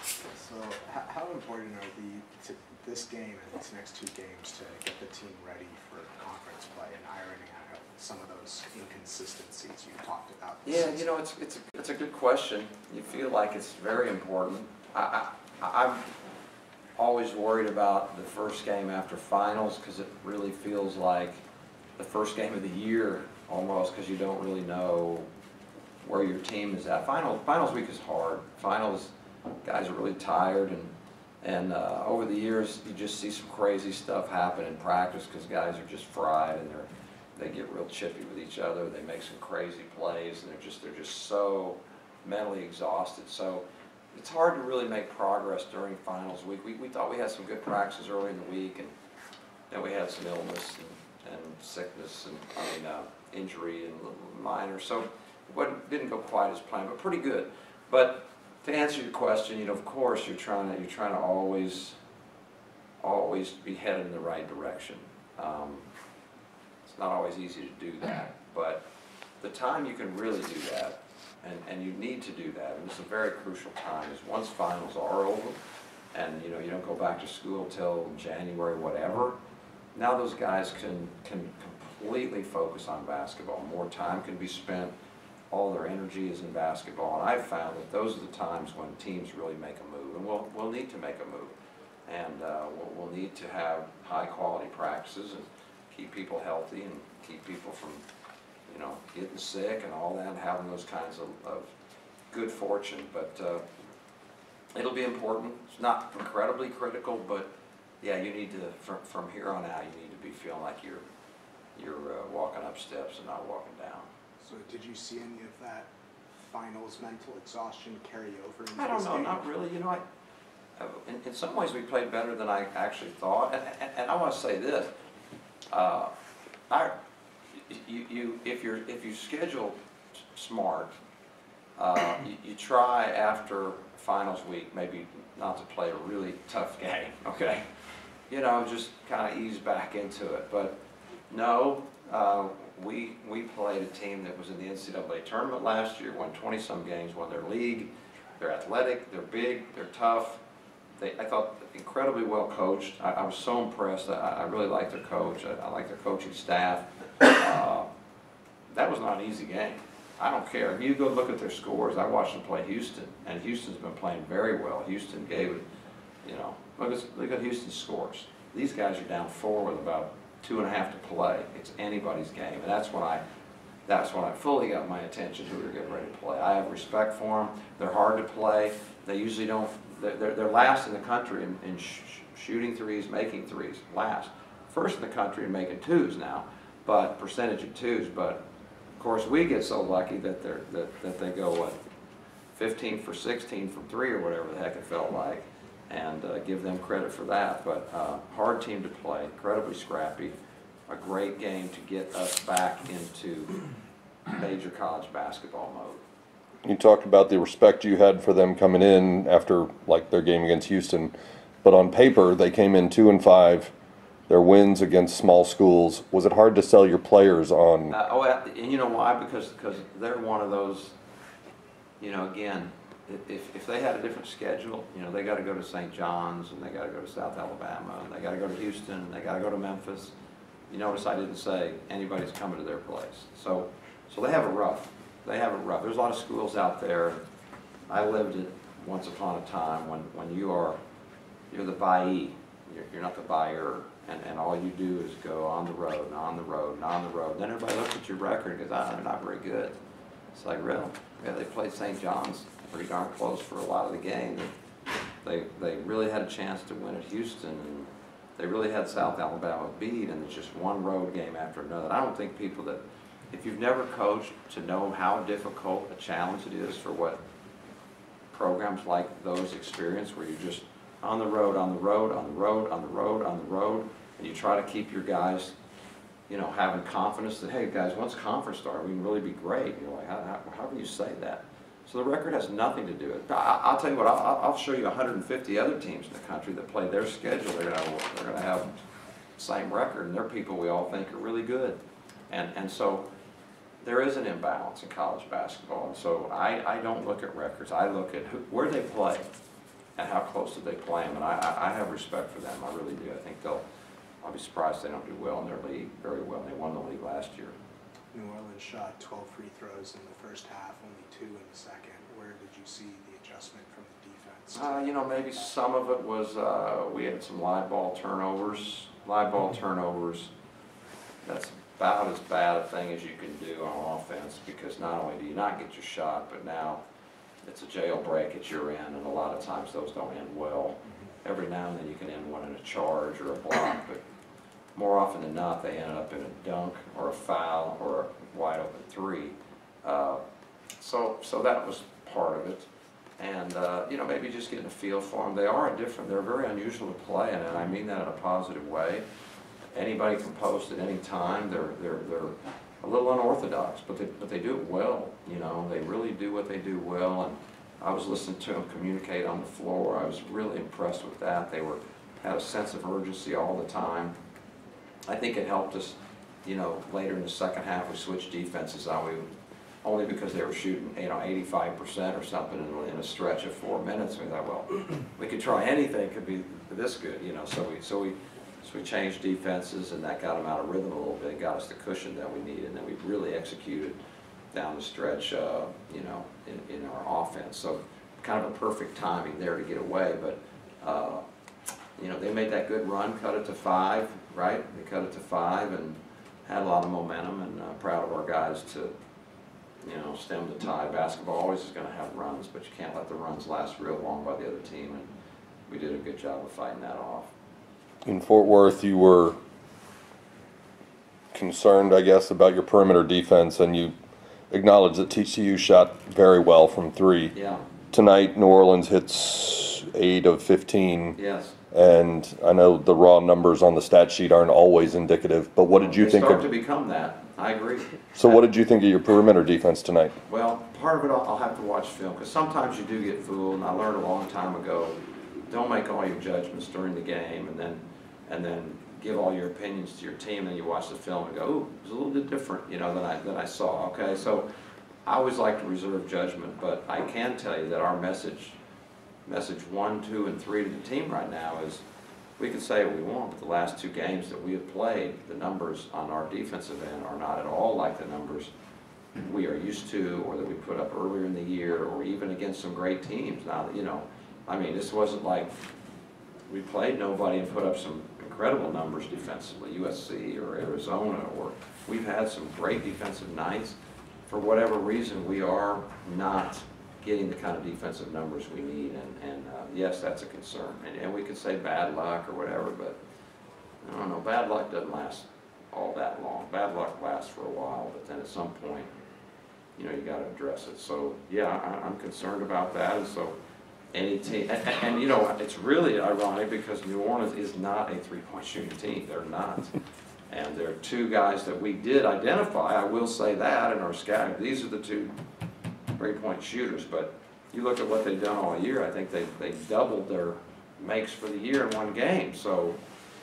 So how important are this game and these next two games to get the team ready for conference play and ironing out some of those inconsistencies you talked about? Yeah, you know, it's a good question. You feel like it's very important. I'm always worried about the first game after finals because it really feels like the first game of the year almost, because you don't really know where your team is at. Finals week is hard. Finals guys are really tired, and over the years you just see some crazy stuff happen in practice because guys are just fried and they get real chippy with each other. They make some crazy plays and they're just so mentally exhausted. So it's hard to really make progress during finals week. We thought we had some good practices early in the week, and then we had some illness and sickness and injury and minor. So it didn't go quite as planned, but pretty good. But to answer your question, you know, of course, you're trying to always be headed in the right direction. It's not always easy to do that, but the time you can really do that, and you need to do that, and it's a very crucial time, is once finals are over, and you know you don't go back to school till January, whatever. Now those guys can completely focus on basketball. More time can be spent. All their energy is in basketball, and I've found that those are the times when teams really make a move, and we'll need to make a move, and we'll need to have high quality practices and keep people healthy and keep people from, you know, getting sick and all that, and having those kinds of good fortune. But it'll be important. It's not incredibly critical, but yeah, you need to from here on out, you need to be feeling like you're walking up steps and not walking down. So did you see any of that finals mental exhaustion carry over into I don't this know, game? not really. You know, in some ways we played better than I actually thought. And I want to say this: if you schedule smart, you try after finals week maybe not to play a really tough game. Okay, you know, just kind of ease back into it. But no. We played a team that was in the NCAA tournament last year, won 20-some games, won their league. They're athletic, they're big, they're tough. I thought incredibly well coached. I was so impressed. I really liked their coach. I liked their coaching staff. That was not an easy game. I don't care. You go look at their scores. I watched them play Houston, and Houston's been playing very well. Houston gave it, you know, look at Houston's scores. These guys are down 4 with about 2.5 to play. It's anybody's game, and that's when I fully got my attention who they're getting ready to play. I have respect for them. They're hard to play. They usually don't. They're last in the country in shooting threes, making threes. Last, first in the country in making twos now, but percentage of twos. But of course, we get so lucky that they go what 15 for 16 from 3 or whatever the heck it felt like. And give them credit for that. But hard team to play, incredibly scrappy, a great game to get us back into major college basketball mode. You talked about the respect you had for them coming in after like their game against Houston, but on paper they came in 2-5. Their wins against small schools. Was it hard to sell your players on? And you know why? Because they're one of those. You know, again. If they had a different schedule, you know, they got to go to St. John's, and they got to go to South Alabama, and they got to go to Houston, and they got to go to Memphis. You notice I didn't say anybody's coming to their place. So they have it rough. They have it rough. There's a lot of schools out there. I lived it once upon a time when you're the buyee. You're not the buyer, and all you do is go on the road and on the road and on the road. And then everybody looks at your record and goes, they're not very good. It's like, really? Yeah, they played St. John's pretty darn close for a lot of the game. They really had a chance to win at Houston, and they really had South Alabama beat, and it's just one road game after another. I don't think people that, if you've never coached, to know how difficult a challenge it is for what programs like those experience, where you're just on the road, on the road, on the road, on the road, on the road, and you try to keep your guys, you know, having confidence that, hey guys, once conference starts, we can really be great. You're like, how do you say that? So the record has nothing to do with it. I'll tell you what, I'll show you 150 other teams in the country that play their schedule. They're going to have the same record, and they're people we all think are really good. And so there is an imbalance in college basketball. And so I don't look at records. I look at where they play. and how close did they play them. And I have respect for them. I really do. I think I'll be surprised they don't do well in their league, very well. They won the league last year. New Orleans shot 12 free throws in the first half, only 2 in the second. Where did you see the adjustment from the defense? You know, maybe some of it was we had some live ball turnovers. Live ball turnovers, that's about as bad a thing as you can do on offense, because not only do you not get your shot, but now it's a jailbreak at your end, and a lot of times those don't end well. Every now and then you can end one in a charge or a block, but more often than not they end up in a dunk or a foul or a wide open three. So that was part of it. And you know, maybe just getting a feel for them. They're very unusual to play, and I mean that in a positive way. Anybody can post at any time. They're a little unorthodox, but they do it well. You know, they really do what they do well. And I was listening to them communicate on the floor. I was really impressed with that. They had a sense of urgency all the time. I think it helped us. You know, later in the second half, we switched defenses on. Only because they were shooting, you know, 85% or something in a stretch of 4 minutes. We thought, well, we could try anything, could be this good, you know. So we changed defenses, and that got them out of rhythm a little bit, got us the cushion that we needed, and then we really executed down the stretch, you know, in our offense. So kind of a perfect timing there to get away. But you know, they made that good run, cut it to 5, right? They cut it to 5 and had a lot of momentum, and proud of our guys to, you know, stem the tide. Basketball always is going to have runs, but you can't let the runs last real long by the other team, and we did a good job of fighting that off. In Fort Worth, you were concerned, I guess, about your perimeter defense, and you acknowledged that TCU shot very well from 3. Yeah. Tonight, New Orleans hits 8 of 15. Yes. And I know the raw numbers on the stat sheet aren't always indicative, but what did you think of? They start to become that. I agree. So what did you think of your perimeter defense tonight? Well, part of it I'll have to watch film, because sometimes you do get fooled, and I learned a long time ago, don't make all your judgments during the game and then give all your opinions to your team, and you watch the film and go, ooh, it's a little bit different, you know, than I saw. Okay, so I always like to reserve judgment, but I can tell you that our message 1, 2, and 3 to the team right now is, we can say what we want, but the last 2 games that we have played, the numbers on our defensive end are not at all like the numbers we are used to, or that we put up earlier in the year, or even against some great teams. Now, you know, I mean, this wasn't like we played nobody and put up some incredible numbers defensively, USC or Arizona, or we've had some great defensive nights. For whatever reason, we are not getting the kind of defensive numbers we need, and yes, that's a concern. And we could say bad luck or whatever, but I don't know, bad luck doesn't last all that long. Bad luck lasts for a while, but then at some point, you know, you got to address it. So yeah, I'm concerned about that, and so any team, and you know, it's really ironic because New Orleans is not a 3-point shooting team. They're not. And there are 2 guys that we did identify, I will say that, in our scouting. These are the 2 3-point shooters, but you look at what they've done all year, I think they doubled their makes for the year in 1 game. So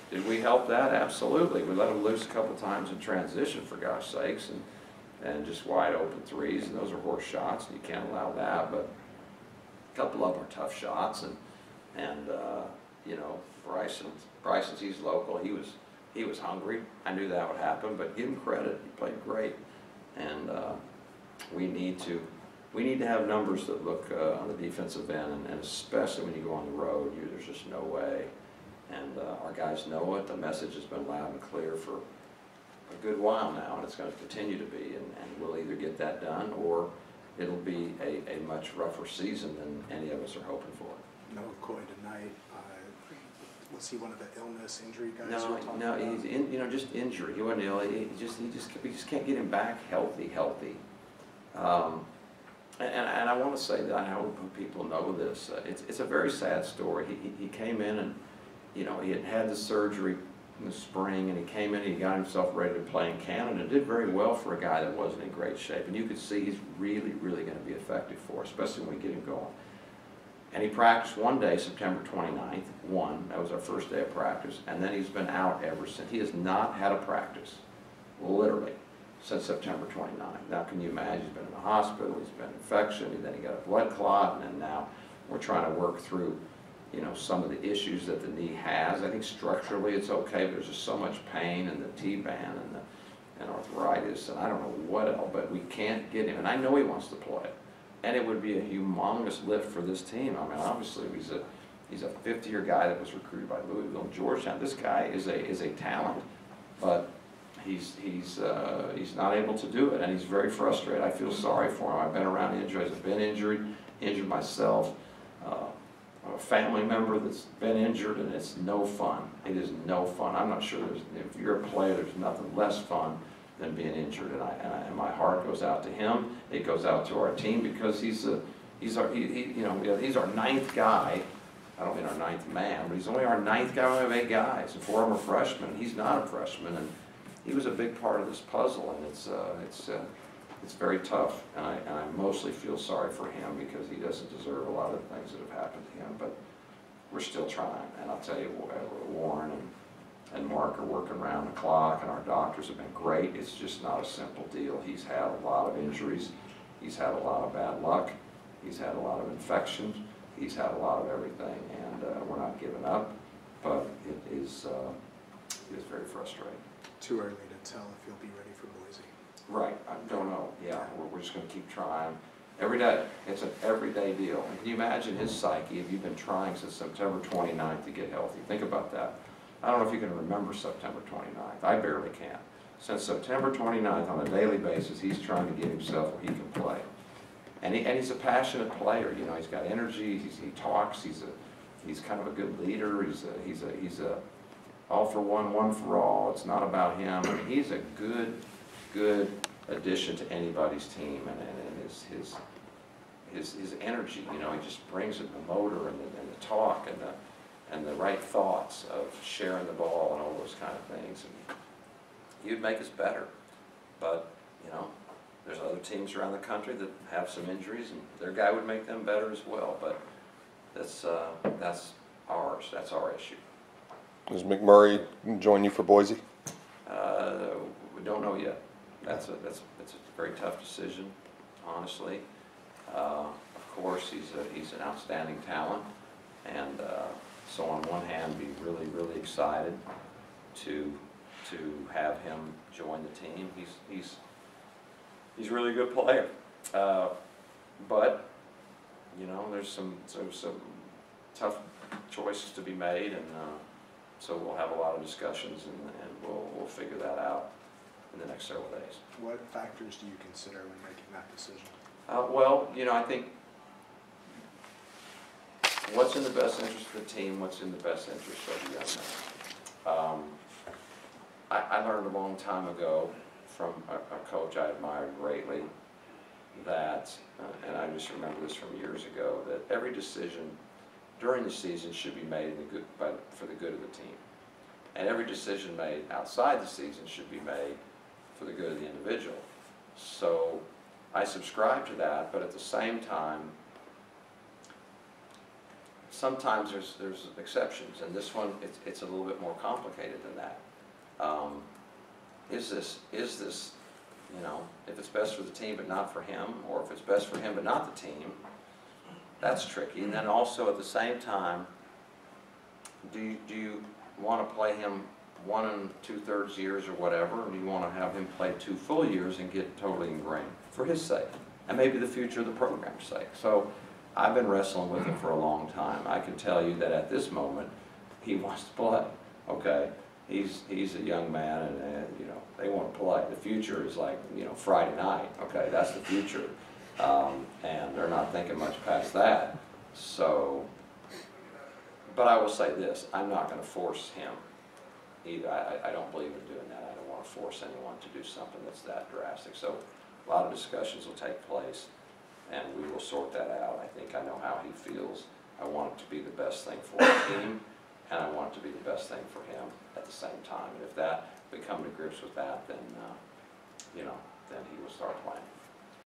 did we help that? Absolutely. We let them loose a couple times in transition, for gosh sakes, and just wide open threes, and those are horse shots, and you can't allow that. But a couple of them are tough shots, and you know, Bryson's, he's local. He was hungry. I knew that would happen, but give him credit. He played great, and we need to have numbers that look on the defensive end, and especially when you go on the road, there's just no way. And our guys know it. The message has been loud and clear for a good while now, and it's going to continue to be. And we'll either get that done, or it'll be a much rougher season than any of us are hoping for. No McCoy tonight. Was he one of the illness, injury guys? No, he's you know, just injury. He wasn't ill. We just can't get him back healthy. And I want to say that, I hope people know this. It's a very sad story. He came in, and you know, he had the surgery in the spring, and he came in and he got himself ready to play in Canada, and did very well for a guy that wasn't in great shape. And you could see he's really going to be effective for us, especially when we get him going. And he practiced 1 day, September 29th, that was our first day of practice, and then he's been out ever since. He has not had a practice, literally, since September 29th. Now, can you imagine? He's been in the hospital, he's been infection, and then he got a blood clot, and then now we're trying to work through you know, some of the issues that the knee has. I think structurally it's okay, but there's just so much pain and the T-band and arthritis and I don't know what else, but we can't get him. And I know he wants to play. And it would be a humongous lift for this team. I mean, obviously he's a fifth-year guy that was recruited by Louisville and Georgetown. This guy is a talent, but he's not able to do it, and he's very frustrated. I feel sorry for him. I've been around injuries. I've been injured myself. A family member that's been injured, and it's no fun. It is no fun. I'm not sure if you're a player, there's nothing less fun than being injured, and my heart goes out to him. It goes out to our team because he's our ninth guy. I don't mean our ninth man, but he's only our ninth guy. We have 8 guys, and 4 of them are freshmen. He's not a freshman, and he was a big part of this puzzle, and it's very tough, and I mostly feel sorry for him because he doesn't deserve a lot of the things that have happened to him, but we're still trying. And I'll tell you, Warren and Mark are working around the clock, and our doctors have been great. It's just not a simple deal. He's had a lot of injuries. He's had a lot of bad luck. He's had a lot of infections. He's had a lot of everything, and we're not giving up, but it is very frustrating. Too early to tell if you'll be ready for Boise. Right, I don't know. Yeah, we're just going to keep trying. Every day, it's an everyday deal. And can you imagine his psyche if you've been trying since September 29th to get healthy? Think about that. I don't know if you can remember September 29th. I barely can. Since September 29th, on a daily basis, he's trying to get himself where he can play. And he's a passionate player. You know, he's got energy. He talks. He's kind of a good leader. He's a all for one, one for all. It's not about him. I mean, he's a good addition to anybody's team, and his energy, you know, he just brings it, the motor and the talk and the right thoughts of sharing the ball and all those kind of things. And he'd make us better, but you know, there's other teams around the country that have some injuries, and their guy would make them better as well. But that's ours. That's our issue. Does McMurray join you for Boise? We don't know yet. That's a very tough decision, honestly. Of course, he's an outstanding talent, and so on one hand, be really excited to have him join the team. He's a really good player, but you know, there's some tough choices to be made, and so we'll have a lot of discussions, and we'll figure that out in the next several days. What factors do you consider when making that decision? Well, you know, I think what's in the best interest of the team, what's in the best interest of the young man. I learned a long time ago from a coach I admired greatly that, and I just remember this from years ago, that every decision during the season should be made for the good of the team. And every decision made outside the season should be made for the good of the individual. So I subscribe to that, but at the same time, sometimes there's exceptions, and this one, it's a little bit more complicated than that. Is this, you know, if it's best for the team but not for him, or if it's best for him but not the team, that's tricky. And then also at the same time, do you want to play him 1 2/3 years or whatever, or do you want to have him play 2 full years and get totally ingrained for his sake, and maybe the future of the program's sake? So I've been wrestling with him for a long time. I can tell you that at this moment, he wants to play, okay? He's a young man, and you know, they want to play. The future is like, you know, Friday night, okay? That's the future. And they're not thinking much past that. So, but I will say this, I'm not going to force him either. I don't believe in doing that. I don't want to force anyone to do something that's that drastic. So a lot of discussions will take place, and we will sort that out. I think I know how he feels. I want it to be the best thing for the team, and I want it to be the best thing for him at the same time. And if we come to grips with that, then, you know, then he will start playing.